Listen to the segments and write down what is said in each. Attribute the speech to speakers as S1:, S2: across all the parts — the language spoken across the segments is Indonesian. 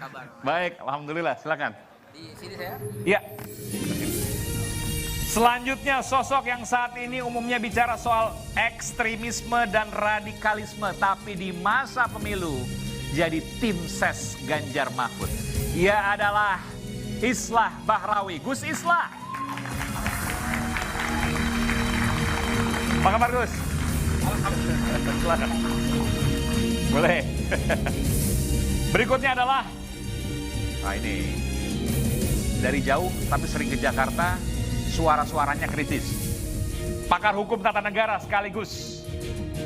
S1: Kabar.
S2: Baik, alhamdulillah. Silakan.
S1: Di sini saya.
S2: Iya. Selanjutnya sosok yang saat ini umumnya bicara soal ekstremisme dan radikalisme, tapi di masa pemilu jadi tim ses Ganjar Mahfud. Ia adalah Islah Bahrawi. Gus Islah. Apa kabar Gus? Alhamdulillah. Boleh. Berikutnya adalah, nah ini dari jauh tapi sering ke Jakarta, suara-suaranya kritis. Pakar hukum tata negara sekaligus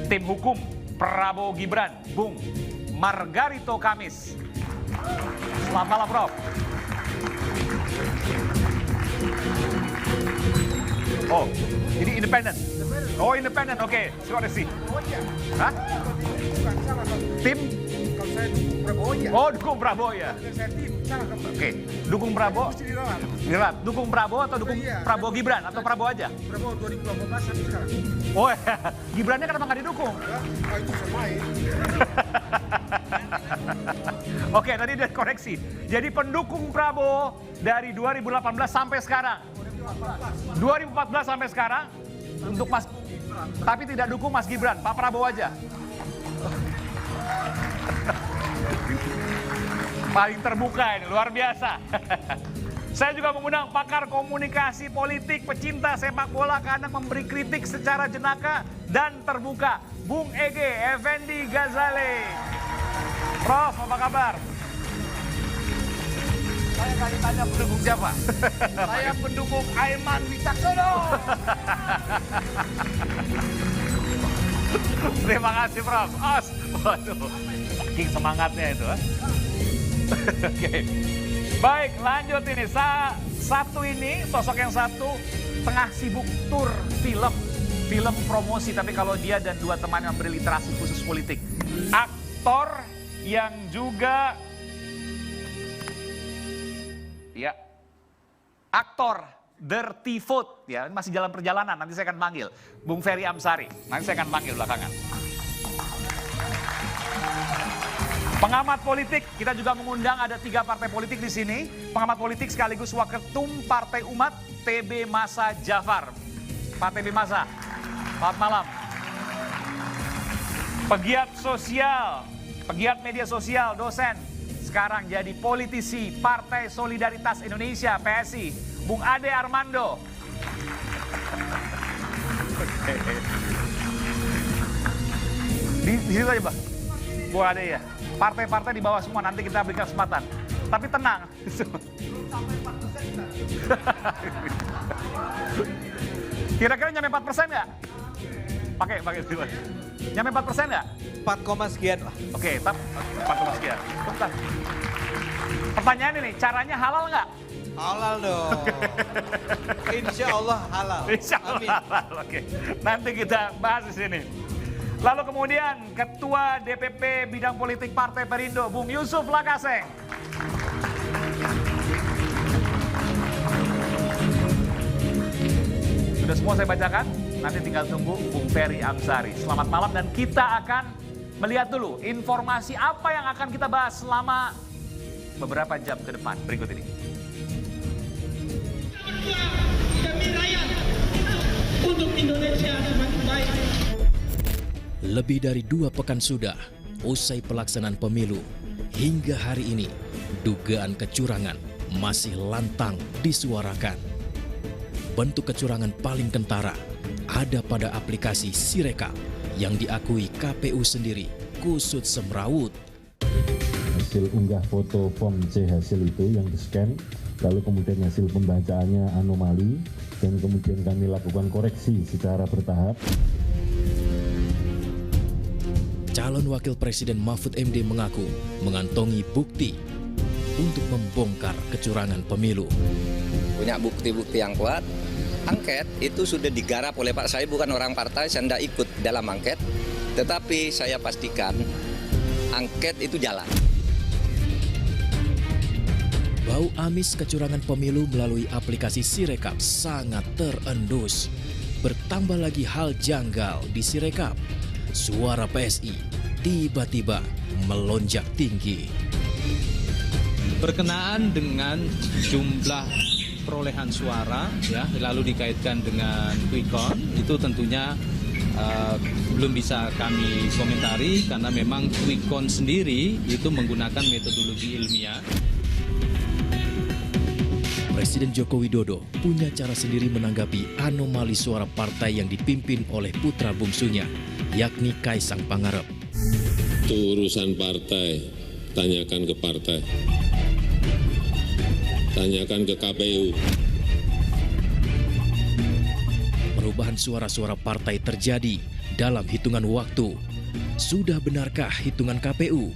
S2: tim hukum Prabowo Gibran, Bung Margarito Kamis. Selamat malam, Prof. Oh, ini independen. Oh, independen. Oke, terima kasih. Hah? Tim?
S3: Kalau saya dukung Prabowo ya.
S2: Oh, dukung Prabowo ya.
S3: Saya tim, salah kan Pak?
S2: Oke, dukung Prabowo.
S3: Mesti dirawat.
S2: Dirawat. Dukung Prabowo atau dukung
S3: Iya.
S2: Prabowo Gibran atau Prabowo aja?
S3: Prabowo 2018 sampai sekarang.
S2: Oh, Gibrannya kenapa nggak didukung?
S3: Oh, itu semain.
S2: Oke, tadi ada koreksi. Jadi pendukung Prabowo dari 2018 sampai sekarang. 2014 sampai sekarang untuk Mas, tapi tidak dukung Mas Gibran, Pak Prabowo aja. Paling terbuka ini, luar biasa. Saya juga mengundang pakar komunikasi politik, pecinta sepak bola karena memberi kritik secara jenaka dan terbuka. Bung Ege Effendi Ghazali. Prof, apa kabar?
S1: Saya nggak ditanya pendukung siapa. Saya pendukung Aiman Wicaksono.
S2: Terima kasih Prof. Os. Waduh, saking semangatnya itu. Oke. Baik, lanjut ini. Satu ini, sosok yang satu tengah sibuk tur film promosi. Tapi kalau dia dan dua teman yang berliterasi khusus politik. Aktor yang juga, ya, aktor Dirty Food, ya, masih dalam perjalanan. Nanti saya akan panggil Bung Ferry Amsari. Nanti saya akan panggil belakangan. Pengamat politik, kita juga mengundang ada 3 partai politik di sini. Pengamat politik sekaligus Waketum Partai Umat, TB Masa Jafar. Pak TB Masa, selamat malam. Pegiat sosial, pegiat media sosial, dosen. Sekarang jadi politisi Partai Solidaritas Indonesia, PSI. Bung Ade Armando. Di situ aja, Bang. Bung Ade ya. Partai-partai di bawah semua, nanti kita berikan kesempatan. Tapi tenang. Kira-kira nyampe 4% nggak? Pakai itu. Nyampe 4% nggak?
S4: 4, sekian lah.
S2: Oke, 4, sekian. Bentar. Pertanyaan ini, caranya halal nggak?
S4: Halal dong. Insya Allah halal.
S2: Insya Allah
S4: Amin.
S2: halal. Oke, nanti kita bahas di sini. Lalu kemudian Ketua DPP Bidang Politik Partai Perindo, Bung Yusuf Lakaseng. Sudah semua saya bacakan, nanti tinggal tunggu Bung Ferry Amsari. Selamat malam dan kita akan melihat dulu informasi apa yang akan kita bahas selama beberapa jam ke depan. Berikut ini.
S5: Demi rakyat, untuk Indonesia semakin baik.
S6: Lebih dari 2 pekan sudah usai pelaksanaan pemilu, hingga hari ini dugaan kecurangan masih lantang disuarakan. Bentuk kecurangan paling kentara ada pada aplikasi Sirekap yang diakui KPU sendiri kusut semrawut.
S7: Hasil unggah foto form C hasil itu yang di-scan, lalu kemudian hasil pembacaannya anomali, dan kemudian kami lakukan koreksi secara bertahap.
S6: Calon Wakil Presiden Mahfud MD mengaku mengantongi bukti untuk membongkar kecurangan pemilu.
S8: Punya bukti-bukti yang kuat. Angket itu sudah digarap oleh Pak. Saya bukan orang partai, saya tidak ikut dalam angket. Tetapi saya pastikan angket itu jalan.
S6: Bau amis kecurangan pemilu melalui aplikasi Sirekap sangat terendus. Bertambah lagi hal janggal di Sirekap. Suara PSI tiba-tiba melonjak tinggi.
S9: Berkenaan dengan jumlah perolehan suara, ya, lalu dikaitkan dengan quick count, itu tentunya belum bisa kami komentari karena memang quick count sendiri itu menggunakan metodologi ilmiah.
S6: Presiden Joko Widodo punya cara sendiri menanggapi anomali suara partai yang dipimpin oleh putra bungsunya, yakni Kaisang Pangarep.
S10: Itu urusan partai, tanyakan ke partai. Tanyakan ke KPU.
S6: Perubahan suara-suara partai terjadi dalam hitungan waktu. Sudah benarkah hitungan KPU?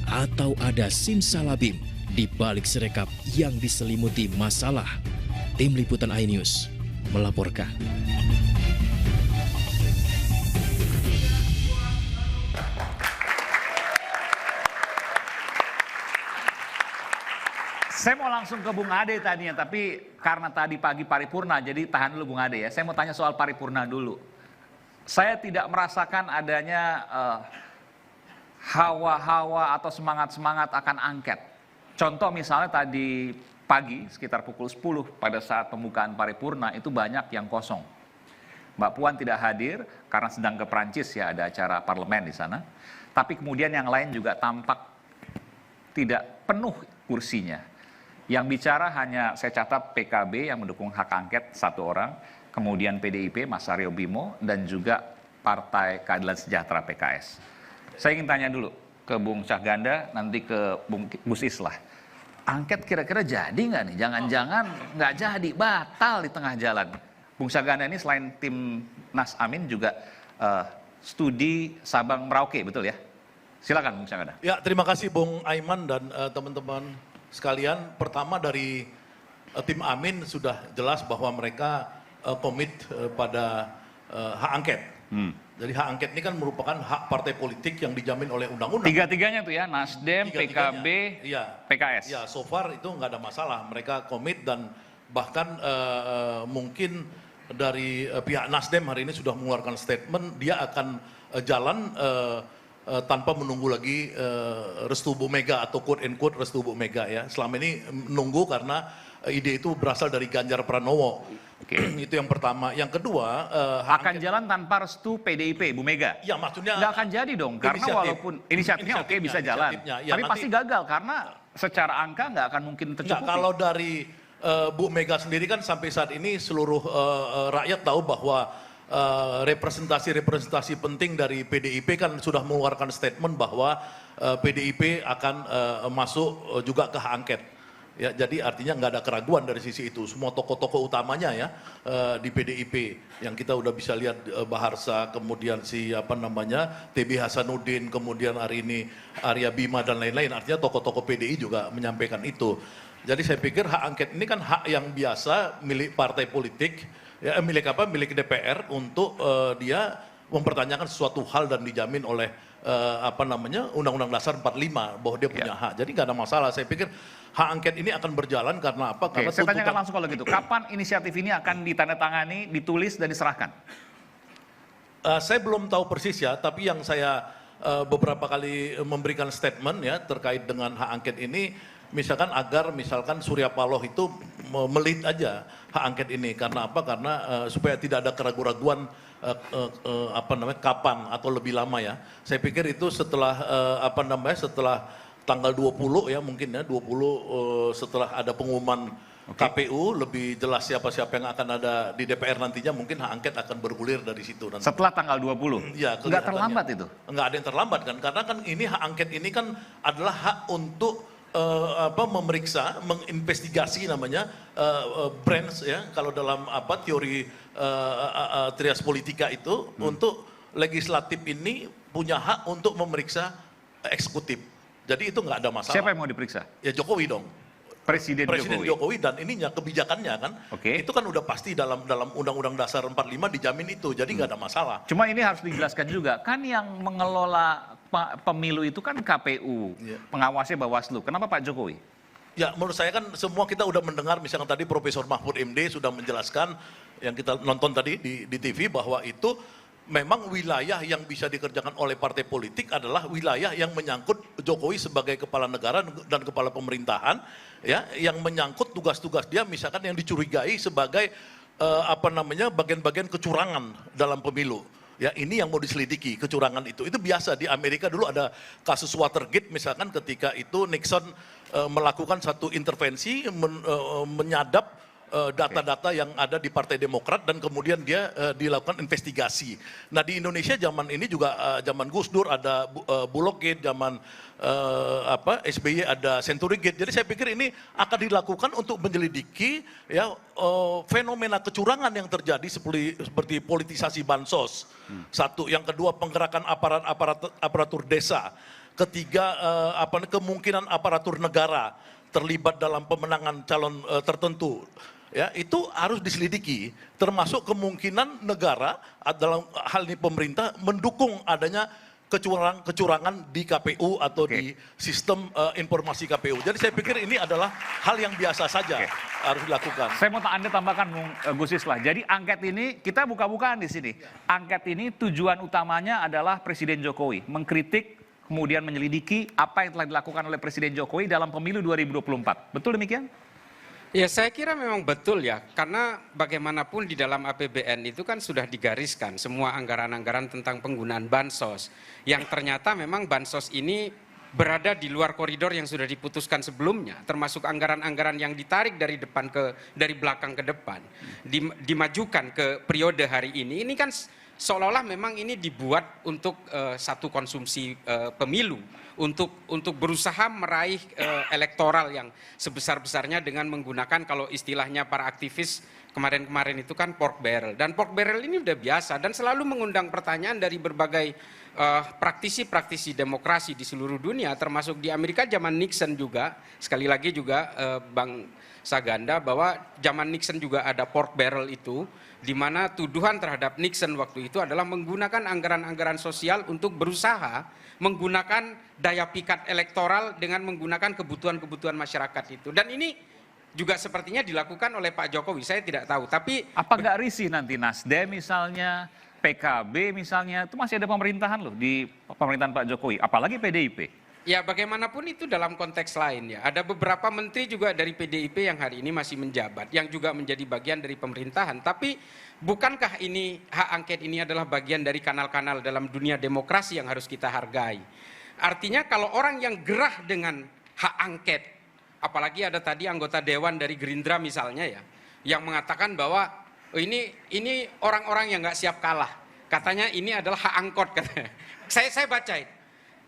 S6: Atau ada simsalabim di balik serekap yang diselimuti masalah? Tim Liputan iNews melaporkan.
S2: Saya mau langsung ke Bung Ade tadinya, tapi karena tadi pagi paripurna, jadi tahan dulu Bung Ade ya. Saya mau tanya soal paripurna dulu. Saya tidak merasakan adanya hawa-hawa atau semangat-semangat akan angket. Contoh misalnya tadi pagi sekitar pukul 10 pada saat pembukaan paripurna itu banyak yang kosong. Mbak Puan tidak hadir karena sedang ke Prancis ya, ada acara parlemen di sana. Tapi kemudian yang lain juga tampak tidak penuh kursinya. Yang bicara hanya saya catat PKB yang mendukung hak angket 1 orang, kemudian PDIP Mas Aryo Bimo, dan juga Partai Keadilan Sejahtera PKS. Saya ingin tanya dulu ke Bung Syahganda, nanti ke Bung Gus Islah. Angket kira-kira jadi nggak nih? Jangan-jangan nggak jadi, batal di tengah jalan. Bung Syahganda ini selain tim Nas Amin juga studi Sabang Merauke, betul ya? Silakan Bung Syahganda.
S11: Ya, terima kasih Bung Aiman dan teman-teman sekalian. Pertama dari tim Amin sudah jelas bahwa mereka komit pada hak angket. Jadi hak angket ini kan merupakan hak partai politik yang dijamin oleh undang-undang.
S2: Tiga-tiganya tuh ya, Nasdem, PKB,
S11: iya,
S2: PKS.
S11: Ya, so far itu nggak ada masalah. Mereka komit dan bahkan mungkin dari pihak Nasdem hari ini sudah mengeluarkan statement, dia akan jalan tanpa menunggu lagi restu Bu Mega atau quote and quote restu Bu Mega ya. Selama ini menunggu karena ide itu berasal dari Ganjar Pranowo. Itu yang pertama. Yang kedua,
S2: akan jalan tanpa restu PDIP Bu Mega.
S11: Ya, maksudnya
S2: nggak akan jadi dong, karena walaupun inisiatifnya oke bisa jalan,
S11: ya,
S2: tapi
S11: nanti,
S2: pasti gagal karena secara angka nggak akan mungkin tercukupi.
S11: Kalau dari Bu Mega sendiri kan sampai saat ini seluruh rakyat tahu bahwa representasi penting dari PDIP kan sudah mengeluarkan statement bahwa PDIP akan masuk juga ke hak angket. Ya, jadi artinya nggak ada keraguan dari sisi itu. Semua tokoh-tokoh utamanya ya di PDIP yang kita udah bisa lihat Baharsa, kemudian TB Hasanuddin, kemudian hari ini Arya Bima dan lain-lain. Artinya tokoh-tokoh PDI juga menyampaikan itu. Jadi saya pikir hak angket ini kan hak yang biasa milik partai politik, ya, milik DPR untuk dia mempertanyakan sesuatu hal dan dijamin oleh Undang-Undang Dasar 45 bahwa dia punya hak. Jadi nggak ada masalah. Saya pikir hak angket ini akan berjalan karena apa? Karena
S2: saya tanyakan langsung kalau gitu. Kapan inisiatif ini akan ditandatangani, ditulis dan diserahkan?
S11: Saya belum tahu persis ya, tapi yang saya beberapa kali memberikan statement ya terkait dengan hak angket ini, misalkan Surya Paloh itu melit aja hak angket ini. Karena apa? Karena supaya tidak ada keraguan-raguan kapan atau lebih lama ya. Saya pikir itu setelah setelah tanggal 20 ya mungkin ya, 20 setelah ada pengumuman KPU lebih jelas siapa-siapa yang akan ada di DPR nantinya, mungkin hak angket akan bergulir dari situ nanti.
S2: Setelah tanggal 20?
S11: Ya,
S2: nggak terlambat itu?
S11: Nggak ada yang terlambat kan, karena kan ini hak angket ini kan adalah hak untuk memeriksa, menginvestigasi namanya branch ya, kalau dalam teori trias politika itu untuk legislatif ini punya hak untuk memeriksa eksekutif. Jadi itu nggak ada masalah.
S2: Siapa yang mau diperiksa?
S11: Ya Jokowi dong. Presiden Jokowi dan ininya kebijakannya kan. Itu kan udah pasti dalam Undang-Undang Dasar 45 dijamin itu. Jadi nggak ada masalah.
S2: Cuma ini harus dijelaskan juga. Kan yang mengelola pemilu itu kan KPU. Pengawasnya Bawaslu. Kenapa Pak Jokowi?
S11: Ya menurut saya kan semua kita udah mendengar, misalkan tadi Profesor Mahfud MD sudah menjelaskan yang kita nonton tadi di TV bahwa itu memang wilayah yang bisa dikerjakan oleh partai politik adalah wilayah yang menyangkut Jokowi sebagai kepala negara dan kepala pemerintahan, ya, yang menyangkut tugas-tugas dia, misalkan yang dicurigai sebagai bagian-bagian kecurangan dalam pemilu. Ya, ini yang mau diselidiki, kecurangan itu. Itu biasa di Amerika dulu ada kasus Watergate misalkan, ketika itu Nixon melakukan satu intervensi menyadap data-data yang ada di Partai Demokrat dan kemudian dia dilakukan investigasi. Nah, di Indonesia zaman ini juga zaman Gus Dur ada Bulog Gate, zaman SBY ada Century Gate. Jadi saya pikir ini akan dilakukan untuk menyelidiki ya fenomena kecurangan yang terjadi seperti politisasi bansos. Satu, yang kedua penggerakan aparatur desa. Ketiga, kemungkinan aparatur negara terlibat dalam pemenangan calon tertentu. Ya, itu harus diselidiki, termasuk kemungkinan negara dalam hal ini pemerintah mendukung adanya kecurangan di KPU atau di sistem informasi KPU. Jadi saya pikir ini adalah hal yang biasa saja harus dilakukan.
S2: Saya mau Anda tambahkan, Bung Gus Islah. Jadi angket ini kita buka-bukaan di sini. Angket ini tujuan utamanya adalah Presiden Jokowi mengkritik, kemudian menyelidiki apa yang telah dilakukan oleh Presiden Jokowi dalam pemilu 2024. Betul demikian?
S12: Ya, saya kira memang betul ya, karena bagaimanapun di dalam APBN itu kan sudah digariskan semua anggaran-anggaran tentang penggunaan bansos, yang ternyata memang bansos ini berada di luar koridor yang sudah diputuskan sebelumnya, termasuk anggaran-anggaran yang ditarik dari belakang ke depan, dimajukan ke periode hari ini kan seolah-olah memang ini dibuat untuk satu konsumsi pemilu, untuk berusaha meraih elektoral yang sebesar-besarnya dengan menggunakan, kalau istilahnya para aktivis kemarin-kemarin itu kan pork barrel. Dan pork barrel ini udah biasa dan selalu mengundang pertanyaan dari berbagai praktisi-praktisi demokrasi di seluruh dunia, termasuk di Amerika zaman Nixon juga. Sekali lagi juga Bang Saganda, bahwa zaman Nixon juga ada pork barrel itu, di mana tuduhan terhadap Nixon waktu itu adalah menggunakan anggaran-anggaran sosial untuk berusaha menggunakan daya pikat elektoral dengan menggunakan kebutuhan-kebutuhan masyarakat itu. Dan ini juga sepertinya dilakukan oleh Pak Jokowi, saya tidak tahu. Tapi
S2: apa nggak risih nanti Nasdem misalnya, PKB misalnya, itu masih ada pemerintahan loh di pemerintahan Pak Jokowi, apalagi PDIP.
S12: Ya, bagaimanapun itu dalam konteks lain ya. Ada beberapa menteri juga dari PDIP yang hari ini masih menjabat, yang juga menjadi bagian dari pemerintahan. Tapi bukankah ini hak angket ini adalah bagian dari kanal-kanal dalam dunia demokrasi yang harus kita hargai? Artinya kalau orang yang gerah dengan hak angket, apalagi ada tadi anggota dewan dari Gerindra misalnya ya, yang mengatakan bahwa ini orang-orang yang nggak siap kalah. Katanya ini adalah hak angkot katanya. Saya baca itu.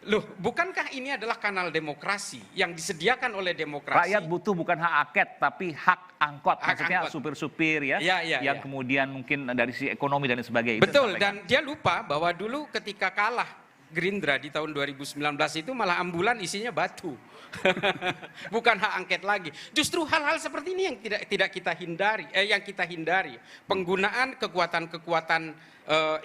S12: Loh, bukankah ini adalah kanal demokrasi yang disediakan oleh demokrasi?
S2: Rakyat butuh bukan hak angket, tapi hak angkot. Maksudnya supir-supir ya, yang kemudian mungkin dari sisi ekonomi dan sebagainya.
S12: Betul, dan dia lupa bahwa dulu ketika kalah Gerindra di tahun 2019 itu malah ambulan isinya batu. Bukan hak angket lagi. Justru hal-hal seperti ini yang tidak kita hindari. Penggunaan kekuatan-kekuatan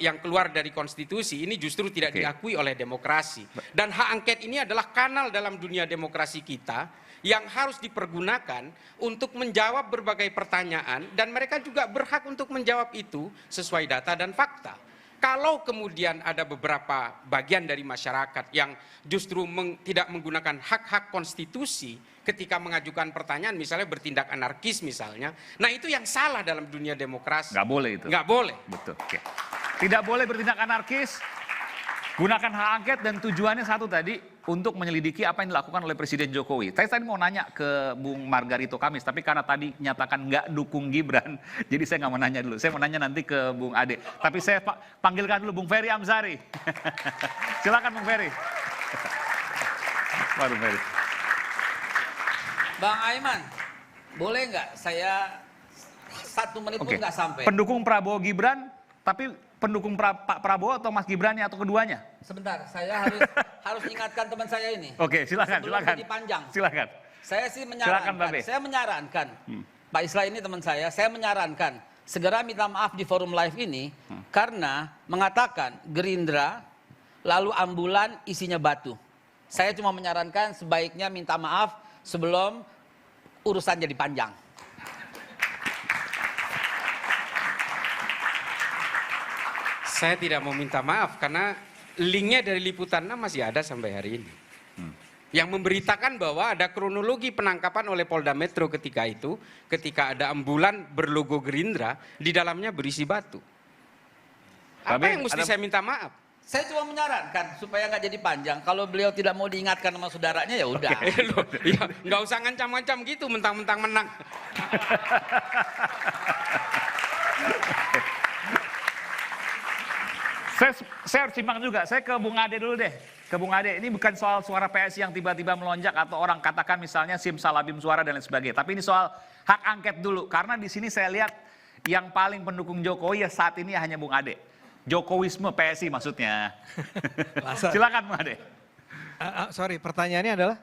S12: yang keluar dari konstitusi ini justru tidak diakui oleh demokrasi. Dan hak angket ini adalah kanal dalam dunia demokrasi kita yang harus dipergunakan untuk menjawab berbagai pertanyaan, dan mereka juga berhak untuk menjawab itu sesuai data dan fakta. Kalau kemudian ada beberapa bagian dari masyarakat yang justru tidak menggunakan hak-hak konstitusi ketika mengajukan pertanyaan, misalnya bertindak anarkis misalnya, nah itu yang salah dalam dunia demokrasi.
S2: Nggak boleh itu.
S12: Nggak boleh.
S2: Betul. Tidak boleh bertindak anarkis, gunakan hak angket, dan tujuannya satu tadi, untuk menyelidiki apa yang dilakukan oleh Presiden Jokowi. Saya tadi mau nanya ke Bung Margarito Kamis, tapi karena tadi nyatakan nggak dukung Gibran, jadi saya nggak mau nanya dulu. Saya mau nanya nanti ke Bung Ade. Tapi saya panggilkan dulu Bung Ferry Amsari. Silakan Bung Ferry. Bung Ferry.
S1: Bang Aiman, boleh nggak saya 1 menit pun nggak sampai?
S2: Pendukung Prabowo Gibran, tapi pendukung Pak Prabowo atau Mas Gibrannya atau keduanya?
S1: Sebentar, saya harus ingatkan teman saya ini.
S2: Oke, silakan.
S1: Jadi panjang.
S2: Silakan.
S1: Saya sih menyarankan, Pak Islah ini teman saya menyarankan segera minta maaf di forum live ini karena mengatakan Gerindra lalu ambulan isinya batu. Saya cuma menyarankan sebaiknya minta maaf sebelum urusan jadi panjang.
S12: Saya tidak mau minta maaf karena linknya dari Liputan 6 masih ada sampai hari ini. Yang memberitakan bahwa ada kronologi penangkapan oleh Polda Metro ketika itu, ketika ada ambulan berlogo Gerindra, di dalamnya berisi batu. Apa yang mesti saya minta maaf?
S1: Saya cuma menyarankan supaya nggak jadi panjang. Kalau beliau tidak mau diingatkan sama saudaranya ya udah.
S12: Ya, nggak usah ngancam-ngancam gitu, mentang-mentang menang.
S2: Saya harus simak juga. Saya ke Bung Ade dulu deh. Ke Bung Ade, ini bukan soal suara PSI yang tiba-tiba melonjak atau orang katakan misalnya simsalabim suara dan lain sebagainya. Tapi ini soal hak angket dulu. Karena di sini saya lihat yang paling pendukung Jokowi ya saat ini hanya Bung Ade. Jokowisme PSI maksudnya. Silakan Bung Ade.
S4: Sorry, pertanyaannya adalah?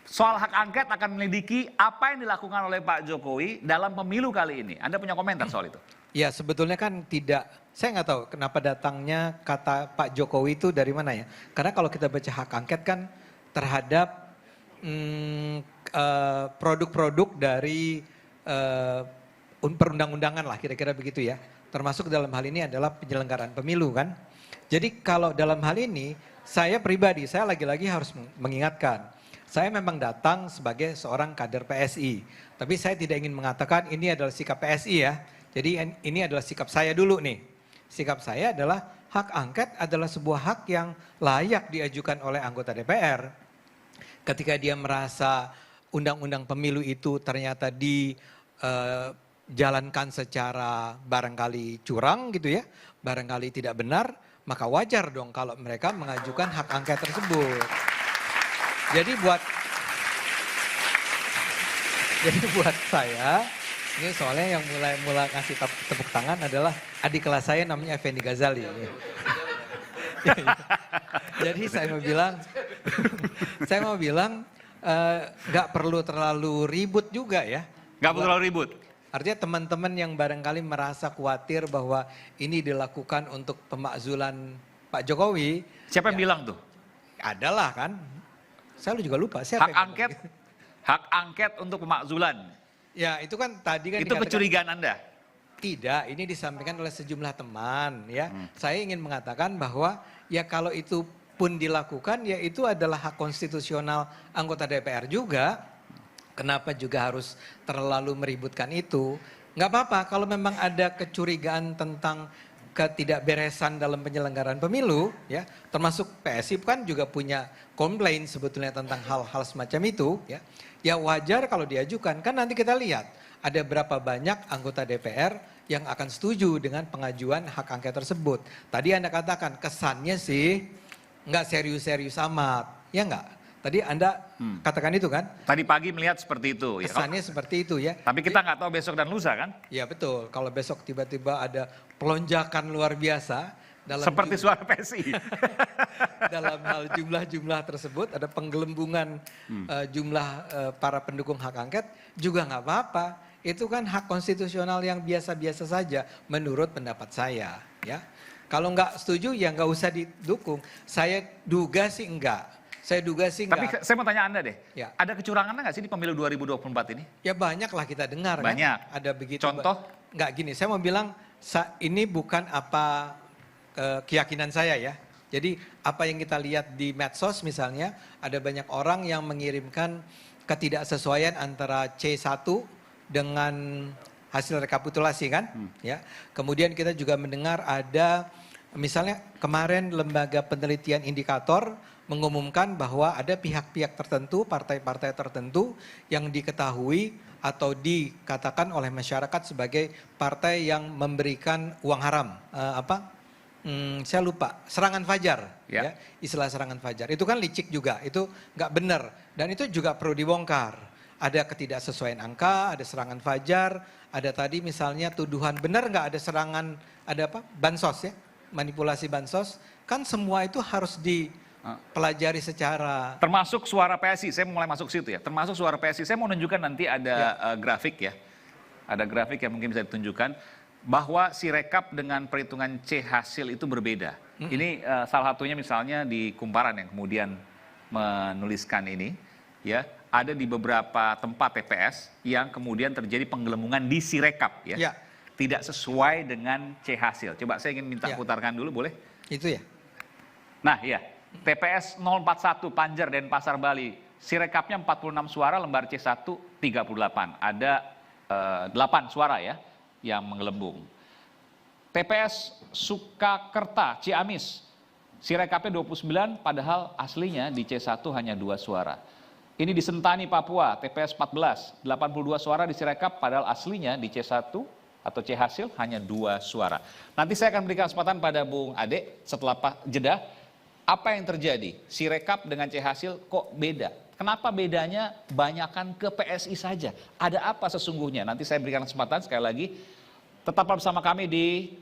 S2: Soal hak angket akan menyelidiki apa yang dilakukan oleh Pak Jokowi dalam pemilu kali ini. Anda punya komentar soal itu?
S4: Ya sebetulnya kan tidak, saya nggak tahu kenapa datangnya kata Pak Jokowi itu dari mana ya. Karena kalau kita baca hak angket kan terhadap produk-produk dari perundang-undangan lah kira-kira begitu ya. Termasuk dalam hal ini adalah penyelenggaraan pemilu kan. Jadi kalau dalam hal ini saya pribadi, saya lagi-lagi harus mengingatkan. Saya memang datang sebagai seorang kader PSI. Tapi saya tidak ingin mengatakan ini adalah sikap PSI ya. Jadi ini adalah sikap saya dulu nih. Sikap saya adalah hak angket adalah sebuah hak yang layak diajukan oleh anggota DPR. Ketika dia merasa undang-undang pemilu itu ternyata dijalankan secara barangkali curang gitu ya. Barangkali tidak benar, maka wajar dong kalau mereka mengajukan hak angket tersebut. Jadi buat saya, ini soalnya yang mulai ngasih tepuk tangan adalah adik kelas saya namanya Effendi Ghazali. Jadi saya mau bilang nggak perlu terlalu ribut juga ya.
S2: Nggak perlu terlalu ribut.
S4: Artinya teman-teman yang barangkali merasa khawatir bahwa ini dilakukan untuk pemakzulan Pak Jokowi.
S2: Siapa yang bilang tuh?
S4: Adalah kan. Saya juga lupa. Siapa
S2: hak angket untuk pemakzulan.
S4: Ya itu kan tadi kan
S2: itu kecurigaan Anda?
S4: Tidak, ini disampaikan oleh sejumlah teman ya. Saya ingin mengatakan bahwa ya kalau itu pun dilakukan ya itu adalah hak konstitusional anggota DPR juga. Kenapa juga harus terlalu meributkan itu? Nggak apa-apa kalau memang ada kecurigaan tentang ketidakberesan dalam penyelenggaraan pemilu ya. Termasuk PSI kan juga punya komplain sebetulnya tentang hal-hal semacam itu ya. Ya wajar kalau diajukan, kan nanti kita lihat ada berapa banyak anggota DPR yang akan setuju dengan pengajuan hak angket tersebut. Tadi Anda katakan kesannya sih nggak serius-serius amat, ya nggak? Tadi Anda katakan itu kan?
S2: Tadi pagi melihat seperti itu.
S4: Kesannya seperti itu ya.
S2: Tapi kita nggak tahu besok dan lusa kan?
S4: Ya betul, kalau besok tiba-tiba ada pelonjakan luar biasa.
S2: Seperti suara PSI.
S4: Dalam hal jumlah-jumlah tersebut ada penggelembungan jumlah para pendukung hak angket juga nggak apa-apa. Itu kan hak konstitusional yang biasa-biasa saja menurut pendapat saya. Ya, kalau nggak setuju ya nggak usah didukung. Saya duga sih enggak.
S2: Tapi saya mau tanya Anda deh,
S4: ya.
S2: Ada kecurangan nggak sih di pemilu 2024 ini?
S4: Ya banyak lah kita dengar.
S2: Banyak.
S4: Kan? Ada begitu.
S2: Contoh?
S4: Nggak gini, saya mau bilang ini bukan apa keyakinan saya ya. Jadi apa yang kita lihat di medsos misalnya, ada banyak orang yang mengirimkan ketidaksesuaian antara C1 dengan hasil rekapitulasi kan. Ya. Kemudian kita juga mendengar ada misalnya kemarin Lembaga Penelitian Indikator mengumumkan bahwa ada pihak-pihak tertentu, partai-partai tertentu yang diketahui atau dikatakan oleh masyarakat sebagai partai yang memberikan uang haram. Saya lupa, serangan fajar, ya. Istilah serangan fajar. Itu kan licik juga, itu nggak benar. Dan itu juga perlu dibongkar. Ada ketidaksesuaian angka, ada serangan fajar, ada tadi misalnya tuduhan benar nggak ada serangan, ada apa? Bansos ya, manipulasi bansos. Kan semua itu harus dipelajari secara...
S2: Termasuk suara PSI, saya mulai masuk situ ya. Termasuk suara PSI, saya mau menunjukkan nanti ada grafik ya. Ada grafik yang mungkin bisa ditunjukkan. Bahwa si rekap dengan perhitungan C hasil itu berbeda. Ini salah satunya misalnya di Kumparan yang kemudian menuliskan ini. Ya, ada di beberapa tempat TPS yang kemudian terjadi penggelembungan di si rekap. Ya. tidak sesuai dengan C hasil. Coba saya ingin minta putarkan dulu, boleh?
S4: Itu ya.
S2: Nah, iya. TPS 041 Panjer Denpasar Bali. Sirekapnya 46 suara, lembar C1 38. Ada 8 suara ya yang menggelembung. TPS Sukakerta Ciamis. Sirekapnya 29, padahal aslinya di C1 hanya 2 suara. Ini di Sentani, Papua, TPS 14. 82 suara di Sirekap, padahal aslinya di C1 atau C hasil hanya 2 suara. Nanti saya akan berikan kesempatan pada Bung Ade setelah jeda. Apa yang terjadi? Sirekap dengan C hasil kok beda? Kenapa bedanya banyakan ke PSI saja? Ada apa sesungguhnya? Nanti saya berikan kesempatan sekali lagi. Tetaplah bersama kami di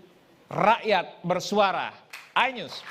S2: Rakyat Bersuara iNews.